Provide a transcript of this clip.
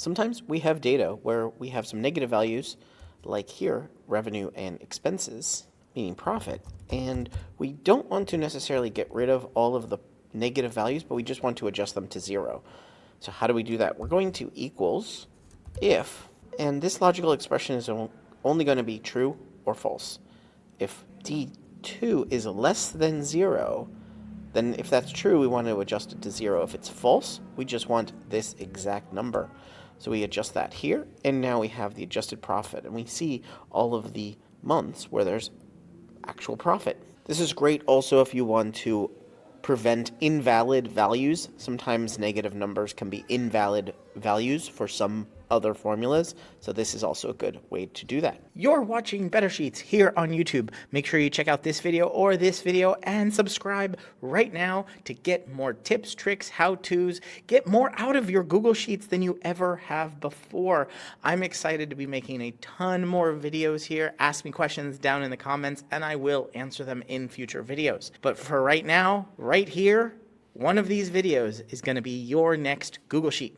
Sometimes we have data where we have some negative values, like here, revenue and expenses, meaning profit, and we don't want to necessarily get rid of all of the negative values, but we just want to adjust them to 0. So how do we do that? We're going to equals if, and this logical expression is only going to be true or false. If D2 is less than 0, then if that's true, we want to adjust it to 0. If it's false, we just want this exact number. So we adjust that here, and now we have the adjusted profit, and we see all of the months where there's actual profit. This is great also if you want to prevent invalid values. Sometimes negative numbers can be invalid values for some other formulas, so this is also a good way to do that. You're watching Better Sheets here on YouTube. Make sure you check out this video or this video and subscribe right now to get more tips, tricks, how-tos, get more out of your Google Sheets than you ever have before. I'm excited to be making a ton more videos here. Ask me questions down in the comments and I will answer them in future videos. But for right now, right here, one of these videos is going to be your next Google Sheet.